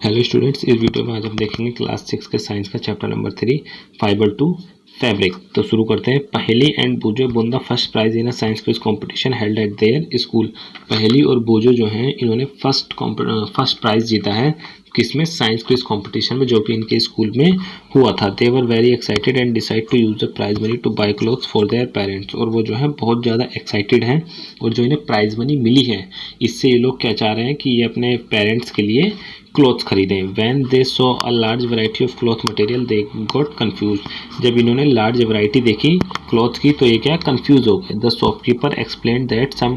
Hello students, इस video में आज हम देखेंगे क्लास 6 के साइंस का chapter number 3 fibre to fabric. तो शुरू करते हैं। Paheli and Boojho won the first prize in a science quiz competition held at their school. Paheli और बोजो जो हैं इन्होंने फर्स्ट प्राइज जीता है किसमें? साइंस क्विज कंपटीशन में, जो कि इनके स्कूल में हुआ था। They were very excited and decide to use the prize money to buy clothes for their parents. और वो जो है बहुत ज़्यादा एक्साइटेड हैं और जो इन्हें प्राइज मनी मिली है इससे ये लोग क्या चाह रहे हैं कि ये अपने पेरेंट्स के लिए क्लॉथ्स खरीदें। When they so a large variety of cloth material they got confuse. जब इन्होंने लार्ज वैरायटी देखी क्लॉथ की तो ये क्या कंफ्यूज हो गए। The shopkeeper explain that some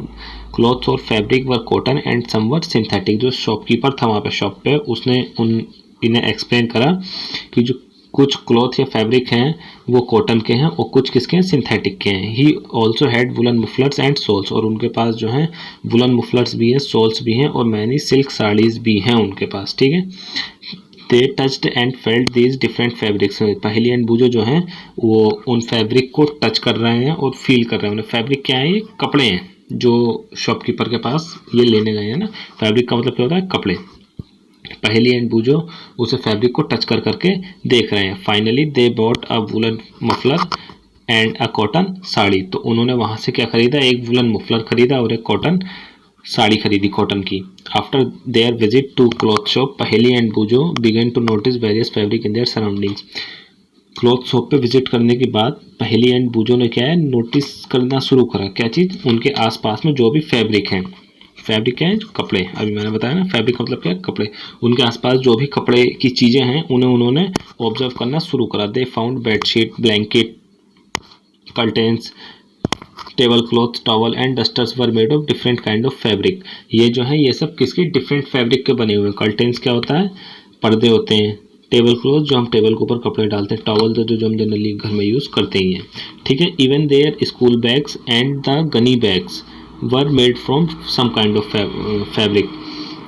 clothes और fabric were cotton and some were synthetic. जो शॉपकीपर था वहाँ पे शॉप पे, उसने इन्हें एक्सप्लेन करा कि जो कुछ क्लॉथ या फैब्रिक हैं वो कॉटन के हैं और कुछ किसके हैं? सिंथेटिक के हैं। He also had woollen mufflers and shawls. और उनके पास जो है वुलन मफलर्स भी हैं, सोल्स भी हैं और मैनी सिल्क साड़ीज भी हैं उनके पास। ठीक है। They touched and felt these different fabrics. Paheli and Boojho जो हैं वो उन फैब्रिक को टच कर रहे हैं और फील कर रहे हैं। उन्हें फैब्रिक क्या है? ये कपड़े हैं जो शॉपकीपर के पास ये लेने गए हैं ना। फैब्रिक का मतलब क्या होता है? कपड़े। पहेली एंड बूजो उसे फैब्रिक को टच कर करके देख रहे हैं। Finally they bought a woollen muffler and a cotton sari. तो उन्होंने वहां से क्या खरीदा? एक वुलन मफलर खरीदा और एक कॉटन साड़ी खरीदी कॉटन की। After their visit to cloth shop Paheli and Boojho began to notice various fabric in their surroundings. Cloth shop पे विजिट करने के बाद पहेली एंड बूजो ने क्या है? नोटिस करना शुरू करा। क्या चीज़? उनके आसपास में जो भी फैब्रिक हैं। फैब्रिक क्या है? कपड़े। अभी मैंने बताया ना फैब्रिक का मतलब क्या है? कपड़े। उनके आसपास जो भी कपड़े की चीज़ें हैं उन्हें उन्होंने ऑब्जर्व करना शुरू करा। They found bedsheet, blanket, curtains, table cloth, towel and dusters were made of different kind of fabric. ये जो है ये सब किसके? डिफरेंट फैब्रिक के बने हुए हैं। कर्टेन्स क्या होता है? पर्दे होते हैं। टेबल क्लॉथ जो हम टेबल के ऊपर कपड़े डालते हैं। टॉवल तो जो हम जनरली घर में यूज़ करते ही हैं। ठीक है। Even their school bags and the gunny bags were made from some kind of fabric.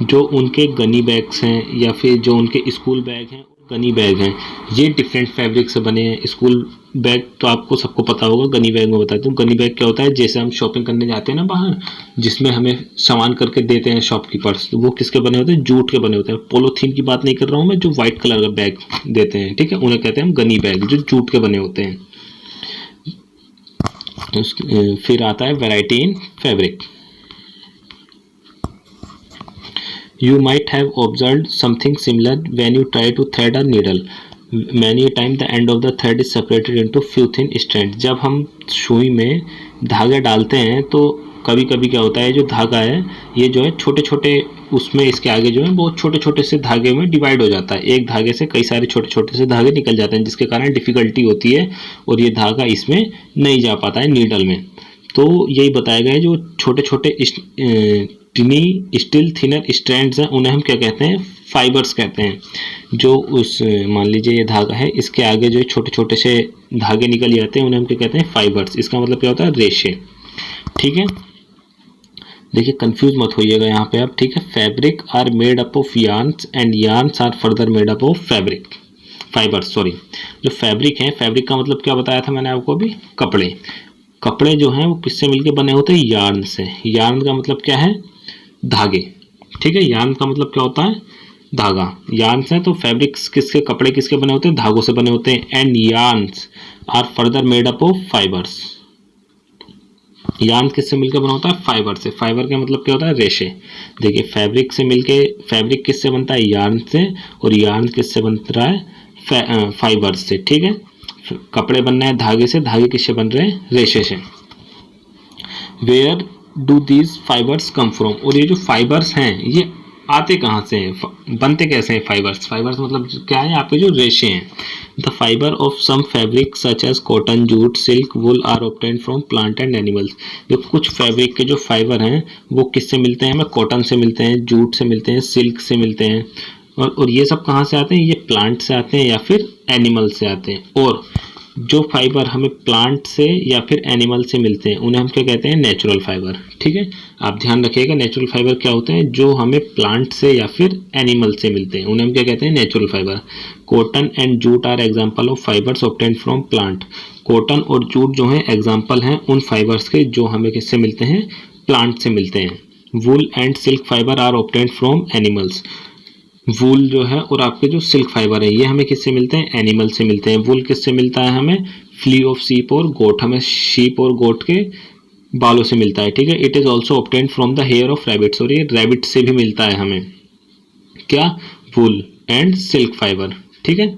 जो उनके गनी बैग्स हैं या फिर जो उनके स्कूल बैग हैं, गनी बैग हैं, ये डिफरेंट फैब्रिक से बने हैं। स्कूल बैग तो आपको सबको पता होगा। गनी बैग में बताता हूँ। गनी बैग क्या होता है? जैसे हम शॉपिंग करने जाते हैं ना बाहर, जिसमें हमें सामान करके देते हैं शॉपकीपर्स, तो वो किसके बने होते हैं? जूट के बने होते हैं। पोलोथीन की बात नहीं कर रहा हूँ मैं, जो व्हाइट कलर का बैग देते हैं। ठीक है। उन्हें कहते हैं हम गनी बैग, जो जूट के बने होते हैं। फिर आता है variety in fabric. You might have observed something similar when you try to thread a needle. Many a time the end of the thread is separated into few thin strands. जब हम सुई में धागे डालते हैं तो कभी कभी क्या होता है? जो धागा है ये जो है छोटे छोटे, उसमें इसके आगे जो है बहुत छोटे छोटे से धागे में डिवाइड हो जाता है। एक धागे से कई सारे छोटे छोटे से धागे निकल जाते हैं, जिसके कारण डिफिकल्टी होती है और ये धागा इसमें नहीं जा पाता है नीडल में। तो यही बताया गया है जो छोटे छोटे टिनी स्टिल थिनर स्ट्रैंड्स हैं उन्हें हम क्या कहते हैं? फाइबर्स कहते हैं। जो उस मान लीजिए ये धागा है, इसके आगे जो छोटे छोटे से धागे निकल जाते हैं उन्हें हम क्या कहते हैं? फाइबर्स। इसका मतलब क्या होता है? रेशे। ठीक है। देखिए कंफ्यूज मत होइएगा यहाँ पे आप। ठीक है। Fabric are made up of yarns and yarns are further made up of fabric fibres. Sorry, जो फैब्रिक है, फैब्रिक का मतलब क्या बताया था मैंने आपको अभी? कपड़े। कपड़े जो हैं वो किससे मिलके बने होते हैं? यार्न से। यार्न का मतलब क्या है? धागे। ठीक है। यार्न का मतलब क्या होता है? धागा। यार्न से तो फैब्रिक्स किसके? कपड़े किसके बने होते हैं? धागों से बने होते हैं। And yarns are further made up of fibres. Yarn किससे मिलकर बना होता है? फाइबर से। फाइबर का मतलब क्या होता है? रेशे। देखिए फैब्रिक से मिलके, फैब्रिक किससे बनता है? यार्न से। और यार्न किससे बन रहा है? फाइबर्स से। ठीक है। कपड़े बनना है धागे से, धागे किससे बन रहे हैं? रेशे से। Where do these fibres come from. और ये जो फाइबर्स हैं ये आते कहाँ से हैं? बनते कैसे हैं फाइबर्स? फाइबर्स मतलब क्या है? आपके जो रेशे हैं। The fibre of some fabric such as cotton, jute, silk, wool are obtained from plant and animals. जो कुछ फैब्रिक के जो फाइबर हैं वो किससे मिलते हैं? हमें कॉटन से मिलते हैं, जूट से मिलते हैं, सिल्क से मिलते हैं। और ये सब कहाँ से आते हैं? ये प्लांट से आते हैं या फिर एनिमल से आते हैं। और जो फाइबर हमें प्लांट से या फिर एनिमल से मिलते हैं उन्हें हम क्या कहते हैं? Natural fibre. ठीक है। आप ध्यान रखिएगा नेचुरल फाइबर क्या होते हैं? जो हमें प्लांट से या फिर एनिमल से मिलते हैं उन्हें हम क्या कहते हैं? Natural fibre. Cotton and jute are example of fibres obtained from plant. Cotton और जूट जो है एग्जाम्पल हैं उन फाइबर्स के जो हमें किससे मिलते हैं? प्लांट से मिलते हैं। Wool and silk fibre are obtained from animals. Wool जो है और आपके जो सिल्क फाइबर है ये हमें किससे मिलते हैं, एनिमल से मिलते हैं। वूल किससे मिलता है हमें, फ्ली ऑफ शीप और गोट, हमें शीप और गोट के बालों से मिलता है, ठीक है। It is also obtained from the hair of rabbits, और ये रैबिट से भी मिलता है हमें क्या, वूल एंड सिल्क फाइबर, ठीक है।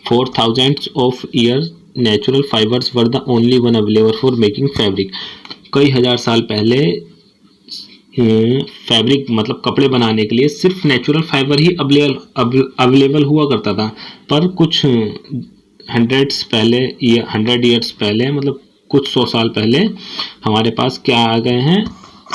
For thousands of years natural fibres were the only one available for making fabric. कई हजार साल पहले फैब्रिक मतलब कपड़े बनाने के लिए सिर्फ नेचुरल फाइबर ही अवेलेबल हुआ करता था। पर कुछ हंड्रेड ईयर्स पहले मतलब कुछ 100 साल पहले हमारे पास क्या आ गए हैं,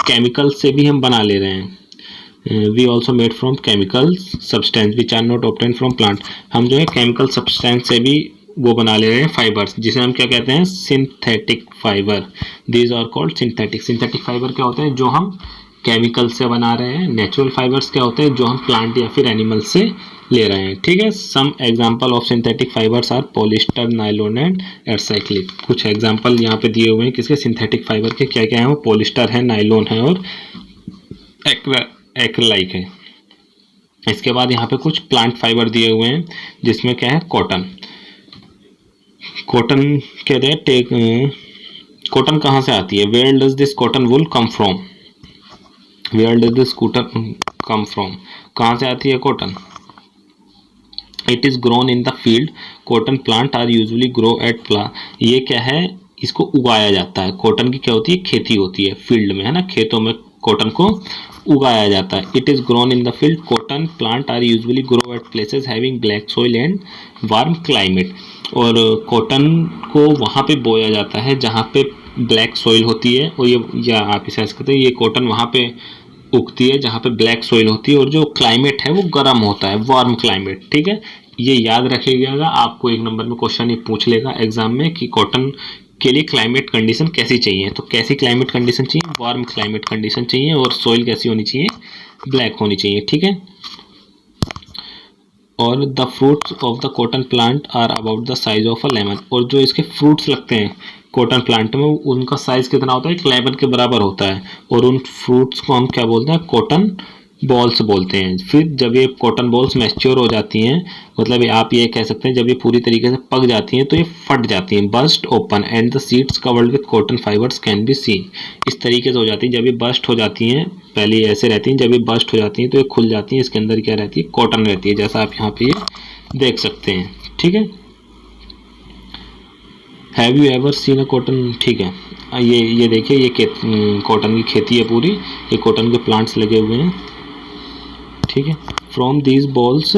केमिकल से भी हम बना ले रहे हैं। We also made from chemical substance which are not obtain from plant. हम जो है केमिकल सब्सटेंस से भी वो बना ले रहे हैं फाइबर्स, जिसे हम क्या कहते हैं, synthetic fibre. These are called synthetic. Synthetic fibre क्या होते हैं, जो हम केमिकल से बना रहे हैं। नेचुरल फाइबर्स क्या होते हैं, जो हम प्लांट या फिर एनिमल से ले रहे हैं, ठीक है। Some example of synthetic fibres are polyester, nylon and acrylic. कुछ एग्जांपल यहाँ पे दिए हुए हैं किसके, सिंथेटिक फाइबर के। क्या क्या है वो, पॉलिस्टर है, नायलॉन है और एक्रेलाइक है। इसके बाद यहाँ पे कुछ प्लांट फाइबर दिए हुए हैं जिसमें क्या है, कॉटन। कॉटन कहते हैं कॉटन कहाँ से आती है, where does this cotton wool come from, where does this cotton come from, कहाँ से आती है cotton. It is grown in the field, cotton plant are usually grow at ये क्या है, इसको उगाया जाता है। कॉटन की क्या होती है, खेती होती है फील्ड में, है ना, खेतों में कॉटन को उगाया जाता है। It is grown in the field, cotton plant are usually grow at places having black soil and warm climate. और कॉटन को वहाँ पे बोया जाता है जहाँ पे ब्लैक सॉइल होती है, और ये या आप इसे ऐसे कहते हैं, ये कॉटन वहाँ पे उगती है जहाँ पे ब्लैक सॉइल होती है और जो क्लाइमेट है वो गर्म होता है, वार्म क्लाइमेट, ठीक है। ये याद रखिएगा, आपको 1 नंबर में क्वेश्चन ये पूछ लेगा एग्जाम में कि कॉटन के लिए क्लाइमेट कंडीशन कैसी चाहिए। तो कैसी क्लाइमेट कंडीशन चाहिए, वार्म क्लाइमेट कंडीशन चाहिए, और सॉइल कैसी होनी चाहिए, ब्लैक होनी चाहिए, ठीक है। और the fruits of the cotton plant are about the size of a lemon. और जो इसके फ्रूट्स लगते हैं कॉटन प्लांट में, उनका साइज कितना होता है, एक लेमन के बराबर होता है। और उन फ्रूट्स को हम क्या बोलते हैं, कॉटन बॉल्स बोलते हैं। फिर जब ये कॉटन बॉल्स मैच्योर हो जाती हैं, मतलब आप ये कह सकते हैं जब ये पूरी तरीके से पक जाती हैं तो ये फट जाती हैं, burst open and the seeds covered with cotton fibres can be seen. इस तरीके से हो जाती हैं, जब ये बर्स्ट हो जाती हैं, पहले ये ऐसे रहती हैं, जब ये बर्स्ट हो जाती हैं तो ये खुल जाती हैं, इसके अंदर क्या रहती है, कॉटन रहती है, जैसा आप यहाँ पे ये देख सकते हैं, ठीक है। Have you ever seen a cotton, ठीक है। ये देखिए, ये कॉटन की खेती है पूरी, ये कॉटन के प्लांट्स लगे हुए हैं, ठीक है। From these balls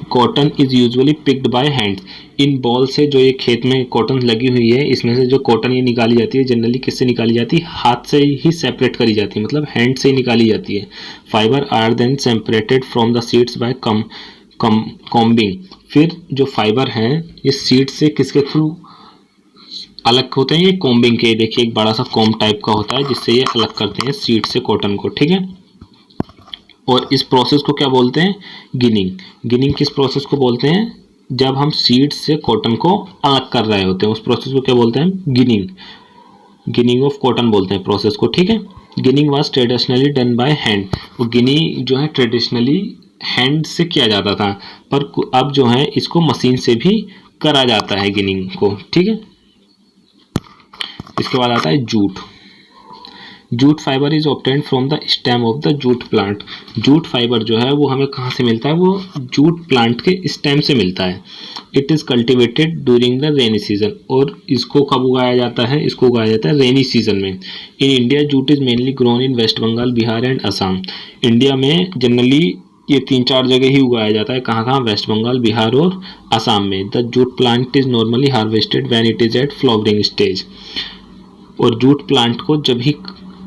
cotton is usually picked bye hands. In ball से जो ये खेत में कॉटन लगी हुई है, इसमें से जो कॉटन ये निकाली जाती है, जनरली किससे निकाली जाती है, हाथ से ही सेपरेट करी जाती है, मतलब हैंड से ही निकाली जाती है। Fibre are then separated from the seeds by combing. फिर जो फाइबर हैं ये सीड से किसके थ्रू अलग होते हैं, ये कॉम्बिंग के, देखिए एक बड़ा सा कॉम्ब टाइप का होता है जिससे ये अलग करते हैं सीड से कॉटन को, ठीक है। और इस प्रोसेस को क्या बोलते हैं, गिनिंग। गिनिंग किस प्रोसेस को बोलते हैं, जब हम सीड्स से कॉटन को अलग कर रहे होते हैं, उस प्रोसेस को क्या बोलते हैं, गिनिंग। गिनिंग ऑफ कॉटन बोलते हैं प्रोसेस को, ठीक है। Ginning was traditionally done by hand. वो गिनिंग जो है ट्रेडिशनली हैंड से किया जाता था, पर अब जो है इसको मशीन से भी करा जाता है गिनिंग को, ठीक है। इसके बाद आता है jute. Jute fibre is obtained from the stem of the jute plant. Jute fibre जो है वो हमें कहाँ से मिलता है, वो जूट प्लांट के स्टेम से मिलता है। It is cultivated during the rainy season. और इसको कब उगाया जाता है, इसको उगाया जाता है रेनी सीजन में। In India jute is mainly grown in West Bengal, Bihar and Assam. India में जनरली ये 3-4 जगह ही उगाया जाता है, कहाँ कहाँ, वेस्ट बंगाल, बिहार और असम में। The jute plant is normally harvested when it is at flowering stage. और जूट प्लांट को जब ही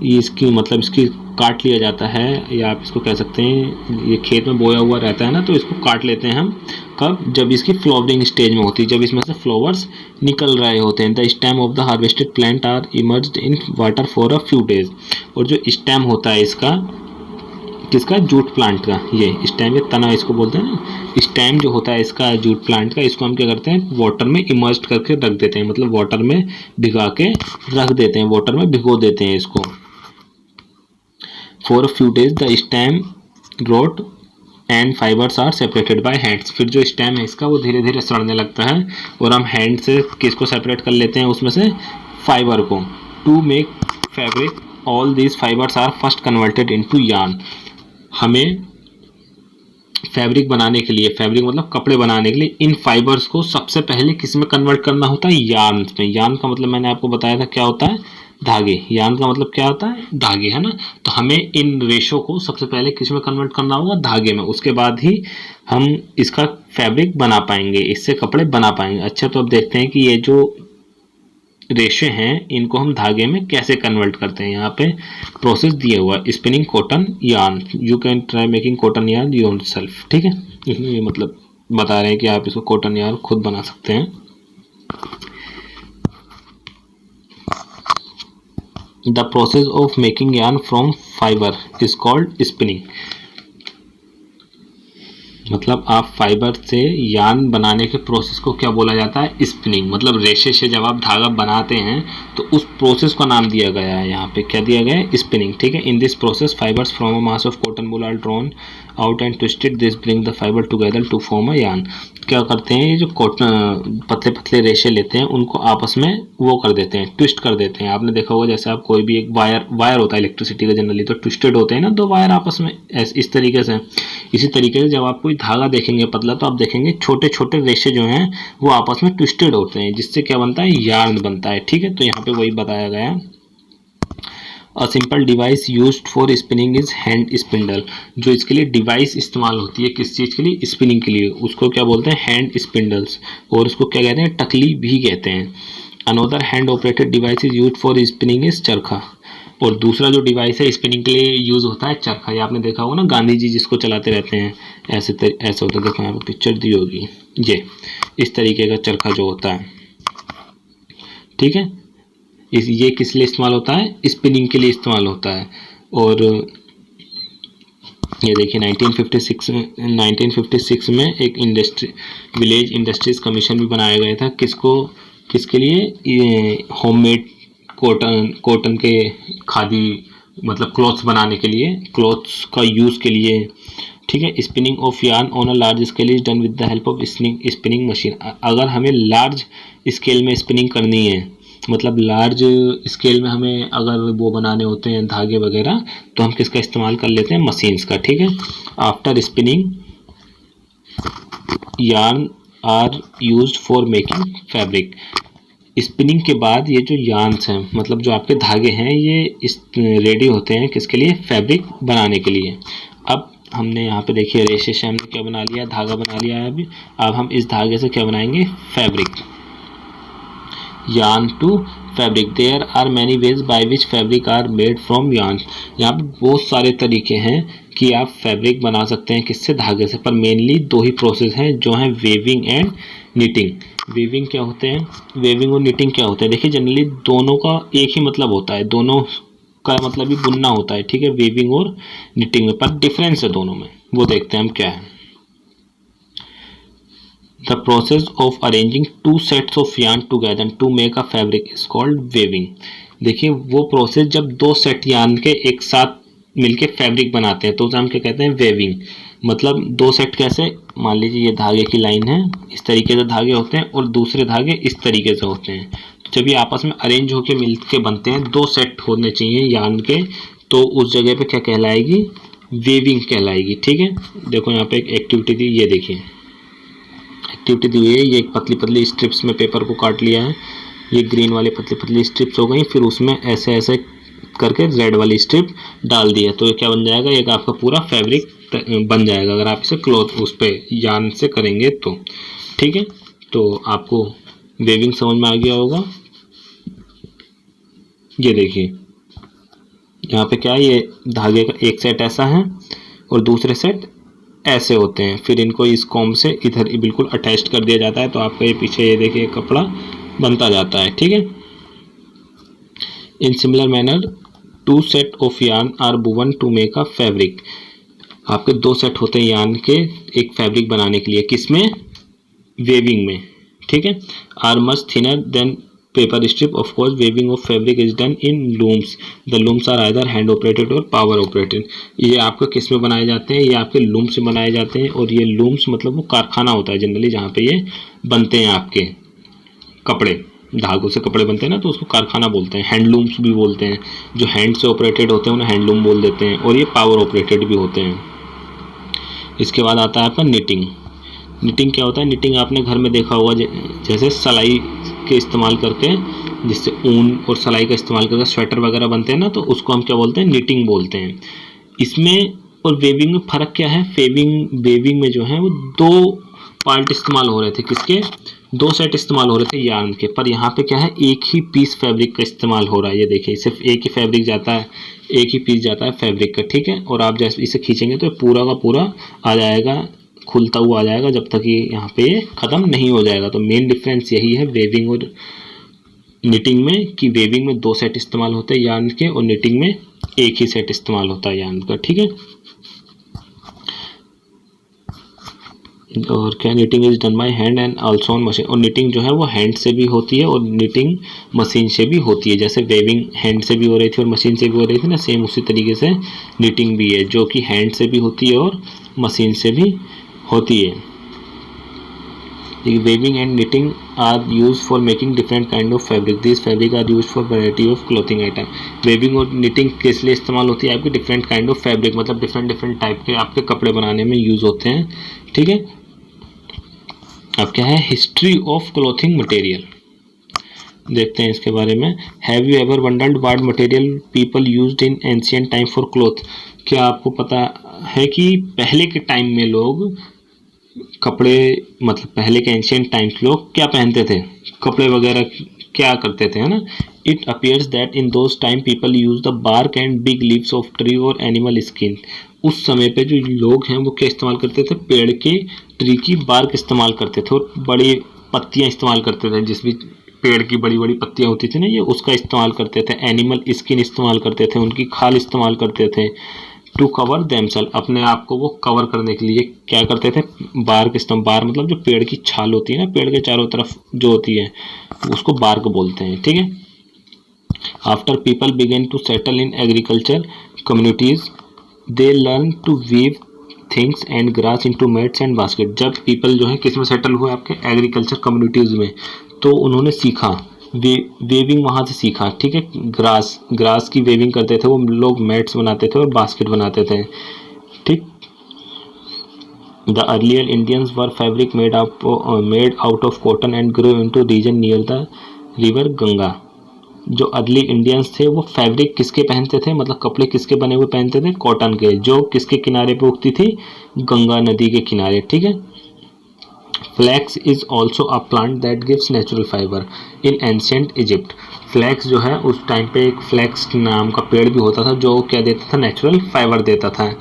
इसकी मतलब इसकी काट लिया जाता है, या आप इसको कह सकते हैं ये खेत में बोया हुआ रहता है ना, तो इसको काट लेते हैं हम कब, जब इसकी फ्लावरिंग स्टेज में होती है, जब इसमें से फ्लावर्स निकल रहे होते हैं। The stem of the harvested plant are emerged in water for a few days. और जो स्टेम होता है इसका, किसका, जूट प्लांट का, ये स्टेम, ये तना इसको बोलते हैं ना, स्टेम जो होता है इसका जूट प्लांट का, इसको हम क्या करते हैं, वाटर में इमर्ज करके रख देते हैं, मतलब वाटर में भिगा के रख देते हैं, वाटर में भिगो देते हैं इसको। For a few days the stem rot and fibres are separated by hands. फिर जो स्टेम है इसका वो धीरे धीरे सड़ने लगता है और हम हैंड से किसको सेपरेट कर लेते हैं, उसमें से फाइबर को। To make fabric all these fibres are first converted into yarn. हमें फैब्रिक बनाने के लिए, फैब्रिक मतलब कपड़े बनाने के लिए, इन फाइबर्स को सबसे पहले किस में कन्वर्ट करना होता है, यार्न में। यार्न का मतलब मैंने आपको बताया था क्या होता है, धागे। यार्न का मतलब क्या होता है, धागे, है ना। तो हमें इन रेशो को सबसे पहले किस में कन्वर्ट करना होगा, धागे में। उसके बाद ही हम इसका फैब्रिक बना पाएंगे, इससे कपड़े बना पाएंगे। अच्छा, तो अब देखते हैं कि ये जो रेशे हैं इनको हम धागे में कैसे कन्वर्ट करते हैं। यहाँ पे प्रोसेस दिया हुआ है, spinning cotton yarn, you can try making cotton yarn yourself. ठीक है, इसमें ये मतलब बता रहे हैं कि आप इसको कॉटन यार्न खुद बना सकते हैं। The process of making yarn from fibre is called spinning. मतलब आप फाइबर से यार्न बनाने के प्रोसेस को क्या बोला जाता है, स्पिनिंग। मतलब रेशे से जब आप धागा बनाते हैं तो उस प्रोसेस का नाम दिया गया है, यहाँ पे क्या दिया गया है, स्पिनिंग। ठीक है, in this process fibres from a mass of cotton wool are drawn out and twisted, this bring the fibre together to form a yarn. क्या करते हैं, ये जो कॉटन पतले पतले रेशे लेते हैं उनको आपस में वो कर देते हैं, ट्विस्ट कर देते हैं। आपने देखा होगा जैसे आप कोई भी एक वायर होता है इलेक्ट्रिसिटी का, जनरली तो ट्विस्टेड होते हैं ना दो वायर आपस में, इस तरीके से। इसी तरीके से जब आप कोई धागा देखेंगे पतला तो आप देखेंगे छोटे छोटे रेशे जो हैं वो आपस में ट्विस्टेड होते हैं, जिससे क्या बनता है, यार्न बनता है। ठीक है, तो यहाँ पे वही बताया गया है। A simple device used for spinning is hand spindle. जो इसके लिए डिवाइस इस्तेमाल होती है किस चीज़ के लिए, स्पिनिंग के लिए, उसको क्या बोलते हैं, हैंड स्पिंडल्स। और उसको क्या कहते हैं, टकली भी कहते हैं। Another hand operated device is used for spinning is चरखा। और दूसरा जो डिवाइस है स्पिनिंग के लिए यूज होता है, चरखा। ये आपने देखा होगा ना, गांधी जी जिसको चलाते रहते हैं, ऐसे ऐसा होता है। देखो यहाँ पर पिक्चर दी होगी, ये इस तरीके का चरखा जो होता है। ठीक है, ये किस लिए इस्तेमाल होता है, स्पिनिंग के लिए इस्तेमाल होता है। और ये देखिए 1956 में एक विलेज इंडस्ट्रीज कमीशन भी बनाया गया था। किसके लिए, होममेड कॉटन के खादी मतलब क्लॉथ्स बनाने के लिए, क्लॉथ्स का यूज़ के लिए। ठीक है, spinning of yarn on a large scale is done with the help of spinning machine. अगर हमें लार्ज स्केल में स्पिनिंग करनी है, मतलब लार्ज स्केल में हमें अगर वो बनाने होते हैं धागे वगैरह, तो हम किसका इस्तेमाल कर लेते हैं, मशीन्स का। ठीक है, after spinning yarn are used for making fabric. Spinning के बाद ये जो यार्न्स हैं, मतलब जो आपके धागे हैं, ये रेडी होते हैं किसके लिए, फैब्रिक बनाने के लिए। अब हमने यहाँ पे देखिए रेशे से हमने क्या बना लिया, धागा बना लिया है। अभी अब हम इस धागे से क्या बनाएंगे, fabric. Yarn to fabric, there are many ways by which fabric are made from yarn. यहाँ पे बहुत सारे तरीके हैं कि आप फैब्रिक बना सकते हैं किससे, धागे से। पर मेनली दो ही प्रोसेस हैं जो हैं वेविंग एंड निटिंग। वेविंग क्या होते हैं, वेविंग और निटिंग क्या होते हैं, देखिए जनरली दोनों का एक ही मतलब होता है, दोनों का मतलब ही बुनना होता है। ठीक है, वेविंग और निटिंग में, पर डिफरेंस है दोनों में, वो देखते हैं हम क्या है। The process of arranging two sets of yarn together to make a fabric is called weaving। देखिए वो प्रोसेस जब दो सेट यार्न के एक साथ मिलके फैब्रिक बनाते हैं तो उसे हम क्या कहते हैं, वेविंग। मतलब दो सेट कैसे, मान लीजिए ये धागे की लाइन है, इस तरीके से धागे होते हैं और दूसरे धागे इस तरीके से होते हैं। तो जब ये आपस में अरेंज होके मिलके बनते हैं, दो सेट होने चाहिए यार्न के, तो उस जगह पे क्या कहलाएगी, वेविंग कहलाएगी। ठीक है, देखो यहाँ पे एक एक्टिविटी दी, ये देखिए एक्टिविटी दी हुई है। ये एक पतली पतली स्ट्रिप्स में पेपर को काट लिया है, ये ग्रीन वाली पतली पतली स्ट्रिप्स हो गई, फिर उसमें ऐसे ऐसे करके रेड वाली स्ट्रिप डाल दी है। तो ये क्या बन जाएगा, एक आपका पूरा फैब्रिक बन जाएगा अगर आप इसे क्लॉथ उस पर यार्न से करेंगे तो। ठीक है, तो आपको वेविंग समझ में आ गया होगा। ये देखिए यहाँ पे क्या है, ये धागे का एक सेट ऐसा है और दूसरे सेट ऐसे होते हैं, फिर इनको इस कॉम्ब से इधर बिल्कुल अटैच कर दिया जाता है, तो आपका ये पीछे ये देखिए कपड़ा बनता जाता है। ठीक है, in similar manner two set of yarn are woven to make a fabric. आपके दो सेट होते हैं यार्न के एक फैब्रिक बनाने के लिए, किसमें, वेविंग में। ठीक है, are much thinner than paper strip. Of course weaving of fabric is done in looms. The looms are either hand operated और पावर ऑपरेटेड. ये आपके किस में बनाए जाते हैं? ये आपके लूम्स से बनाए जाते हैं. और ये लूम्स मतलब वो कारखाना होता है जनरली जहाँ पे ये बनते हैं आपके कपड़े, धागों से कपड़े बनते हैं ना, तो उसको कारखाना बोलते हैं. हैंडलूम्स भी बोलते हैं. जो हैंड से ऑपरेटेड होते हैं उन्हें हैंडलूम बोल देते हैं. और ये पावर ऑपरेटेड भी होते हैं. इसके बाद आता है आपका निटिंग. निटिंग क्या होता है? निटिंग आपने घर में देखा होगा, जैसे सिलाई के इस्तेमाल करके, जिससे ऊन और सिलाई का इस्तेमाल करके स्वेटर वगैरह बनते हैं ना, तो उसको हम क्या बोलते हैं? निटिंग बोलते हैं. इसमें और वेविंग में फ़र्क क्या है? वेविंग में जो है वो 2 पार्ट इस्तेमाल हो रहे थे. किसके? 2 सेट इस्तेमाल हो रहे थे यार्न के. पर यहाँ पे क्या है? एक ही पीस फैब्रिक का इस्तेमाल हो रहा है. ये देखिए, सिर्फ एक ही फैब्रिक जाता है, एक ही पीस जाता है फैब्रिक का. ठीक है. और आप जैसे इसे खींचेंगे तो पूरा का पूरा आ जाएगा, खुलता हुआ आ जाएगा, जब तक ये यहाँ पे ख़त्म नहीं हो जाएगा. तो मेन डिफरेंस यही है वेविंग और निटिंग में, कि वेविंग में 2 सेट इस्तेमाल होते हैं यार्न के, और निटिंग में एक ही सेट इस्तेमाल होता है यार्न का. ठीक है. और क्या? Knitting is done by hand and also on machine. और निटिंग जो है वो हैंड से भी होती है और निटिंग मशीन से भी होती है. जैसे वेविंग हैंड से भी हो रही थी और मशीन से भी हो रही थी ना, सेम उसी तरीके से निटिंग भी है, जो कि हैंड से भी होती है और मशीन से भी होती है. Weaving and knitting are use for making different kind of fabric. This fabric are use for variety of clothing item. Weaving और निटिंग किस लिए इस्तेमाल होती है? आपके डिफरेंट काइंड ऑफ फैब्रिक, मतलब डिफरेंट टाइप के आपके कपड़े बनाने में यूज होते हैं. ठीक है. अब क्या है? हिस्ट्री ऑफ क्लोथिंग मटेरियल देखते हैं इसके बारे में. Have you ever wondered what material people used in ancient time for cloth. क्या आपको पता है कि पहले के टाइम में लोग कपड़े, मतलब पहले के एंशिएंट टाइम्स लोग क्या पहनते थे, कपड़े वगैरह क्या करते थे, है ना. It appears that in those time people use the bark and big leaves of tree और एनिमल स्किन. उस समय पे जो लोग हैं वो क्या इस्तेमाल करते थे? पेड़ के, ट्री की बार्क इस्तेमाल करते थे और बड़ी पत्तियां इस्तेमाल करते थे. जिस भी पेड़ की बड़ी बड़ी पत्तियां होती थी ना, ये उसका इस्तेमाल करते थे. एनिमल स्किन इस्तेमाल करते थे, उनकी खाल इस्तेमाल करते थे. टू कवर देमसेल्फ, अपने आप को वो कवर करने के लिए क्या करते थे? बार्क इस्तेमाल. बार मतलब जो पेड़ की छाल होती है ना, पेड़ के चारों तरफ जो होती है, उसको बार्क बोलते हैं. ठीक है. After people began to settle in agriculture communities, they learn to weave things and grass into mats and basket. जब पीपल जो है किस में सेटल हुए? आपके एग्रीकल्चर कम्युनिटीज़ में. तो उन्होंने सीखा, वेविंग वहाँ से सीखा. ठीक है. ग्रास की वेविंग करते थे वो लोग, मैट्स बनाते थे और बास्केट बनाते थे. ठीक. The earlier Indians were fabric made out of cotton and grow into region near the river Ganga. जो अर्ली इंडियंस थे वो फैब्रिक किसके पहनते थे, मतलब कपड़े किसके बने हुए पहनते थे? कॉटन के, जो किसके किनारे पे उगती थी? गंगा नदी के किनारे. ठीक है. Flax is also a plant that gives natural fibre in ancient Egypt. Flax जो है उस टाइम पे एक फ्लैक्स नाम का पेड़ भी होता था जो क्या देता था? नेचुरल फाइबर देता था.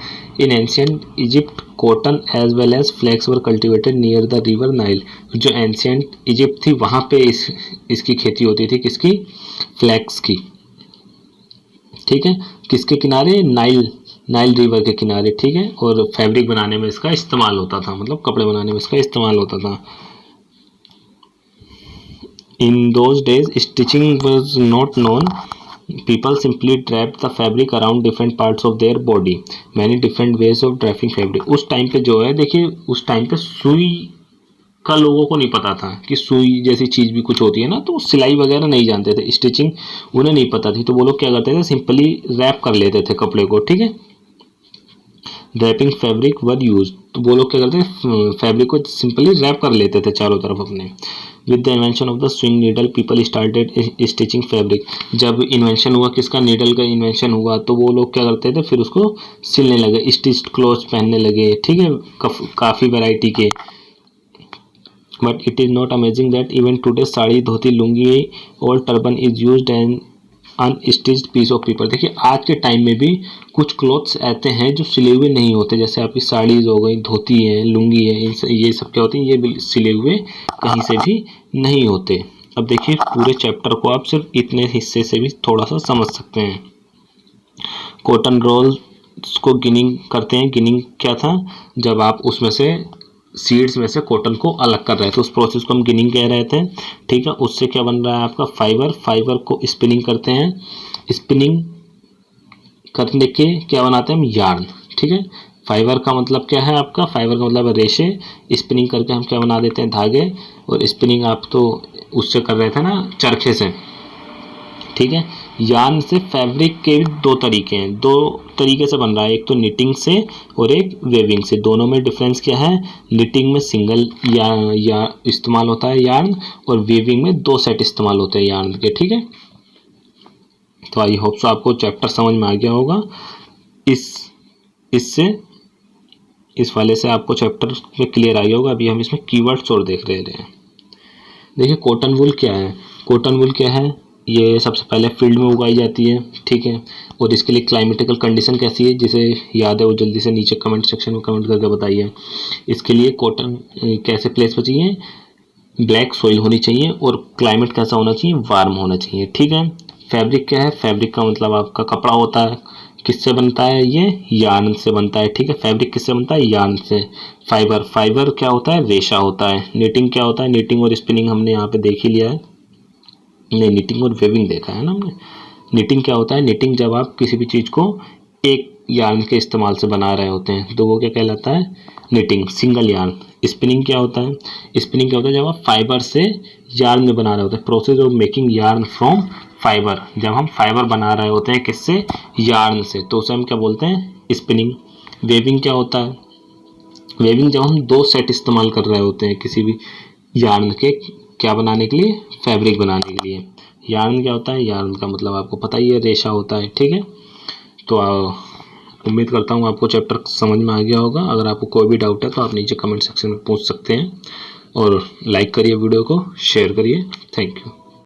In ancient Egypt cotton as well as flax were cultivated near the river Nile. जो एंशियंट इजिप्ट थी वहाँ पे इसकी खेती होती थी. किसकी? फ्लैक्स की. ठीक है. किसके किनारे? नाइल रिवर के किनारे. ठीक है. और फैब्रिक बनाने में इसका इस्तेमाल होता था, मतलब कपड़े बनाने में इसका इस्तेमाल होता था. In those days stitching was not known. People simply draped the fabric around different parts of their body. Many different ways of draping fabric. उस टाइम पे जो है, देखिए उस टाइम पे सुई का लोगों को नहीं पता था कि सुई जैसी चीज़ भी कुछ होती है ना, तो सिलाई वगैरह नहीं जानते थे, स्टिचिंग उन्हें नहीं पता थी. तो वो लोग क्या करते थे? सिंपली रैप कर लेते थे कपड़े को. ठीक है. Wrapping fabric were use. तो वो लोग क्या करते थे? फैब्रिक को सिंपली रैप कर लेते थे चारों तरफ अपने. With the invention of the swing needle people started stitching fabric. जब इन्वेंशन हुआ किसका? नीडल का इन्वेंशन हुआ, तो वो लोग क्या करते थे? फिर उसको सिलने लगे, स्टिच्ड क्लोथ्स पहनने लगे. ठीक है. काफ़ी वैरायटी के. But it is not amazing that even today sari, dhoti, lungi और turban is used and unstitched piece of paper. देखिए आज के टाइम में भी कुछ क्लॉथ्स ऐसे हैं जो सिले हुए नहीं होते. जैसे आपकी साड़ीज हो गई, धोती है, लुंगी है, ये सब क्या होती है? ये सिले हुए कहीं से भी नहीं होते. अब देखिए पूरे चैप्टर को आप सिर्फ इतने हिस्से से भी थोड़ा सा समझ सकते हैं. कॉटन रोल्स को गिनिंग करते हैं. गिनिंग क्या था? जब आप उसमें से सीड्स में से कॉटन को अलग कर रहे थे, उस प्रोसेस को हम गिनिंग कह रहे थे। ठीक है, उससे क्या बन रहा है आपका फाइबर, फाइबर को स्पिनिंग करते हैं, स्पिनिंग करने के क्या बनाते हैं हम यार्न। ठीक है, फाइबर का मतलब क्या है आपका, फाइबर का मतलब रेशे, स्पिनिंग करके हम क्या बना देते हैं धागे, और स्पिनिंग आप तो उससे कर रहे थे ना चरखे से। ठीक है, यार्न से फैब्रिक के दो तरीके हैं, दो तरीके से बन रहा है, एक तो निटिंग से और एक वेविंग से। दोनों में डिफरेंस क्या है, निटिंग में सिंगल या इस्तेमाल होता है यार्न, और वेविंग में 2 सेट इस्तेमाल होते हैं यार्न के। ठीक है, तो आई होप सो आपको चैप्टर समझ में आ गया होगा। इससे इस वाले से आपको चैप्टर में क्लियर आ गया होगा। अभी हम इसमें कीवर्ड्स और देख रहे हैं। देखिए कॉटन वूल क्या है, कॉटन वूल क्या है, ये सबसे पहले फील्ड में उगाई जाती है। ठीक है, और इसके लिए क्लाइमेटिकल कंडीशन कैसी है, जिसे याद है वो जल्दी से नीचे कमेंट सेक्शन में कमेंट करके बताइए। इसके लिए कॉटन कैसे प्लेस पर चाहिए, ब्लैक सॉइल होनी चाहिए, और क्लाइमेट कैसा होना चाहिए, वार्म होना चाहिए। ठीक है, फैब्रिक क्या है, फैब्रिक का मतलब आपका कपड़ा होता है, किससे बनता है, ये यार्न से बनता है। ठीक है, फैब्रिक किससे बनता है, यार्न से। फाइबर, फाइबर क्या होता है, रेशा होता है। निटिंग क्या होता है, निटिंग और स्पिनिंग हमने यहाँ पे देख ही लिया है, नहीं निटिंग और वेविंग देखा है ना हमने। निटिंग क्या होता है, निटिंग जब आप किसी भी चीज़ को एक यार्न के इस्तेमाल से बना रहे होते हैं तो वो क्या कहलाता है, निटिंग, सिंगल यार्न। स्पिनिंग क्या होता है, स्पिनिंग क्या होता है, जब आप फाइबर से यार्न में बना रहे होते हैं, process of making yarn from fibre. जब हम फाइबर बना रहे होते हैं किससे, यार्न से, तो उसे हम क्या बोलते हैं, स्पिनिंग। वेविंग क्या होता है, वेविंग जब हम 2 सेट इस्तेमाल कर रहे होते हैं किसी भी यार्न के, क्या बनाने के लिए, फैब्रिक बनाने के लिए। यार्न क्या होता है, यार्न का मतलब आपको पता ही है, रेशा होता है। ठीक है, तो उम्मीद करता हूँ आपको चैप्टर समझ में आ गया होगा। अगर आपको कोई भी डाउट है तो आप नीचे कमेंट सेक्शन में पूछ सकते हैं, और लाइक करिए वीडियो को, शेयर करिए। Thank you.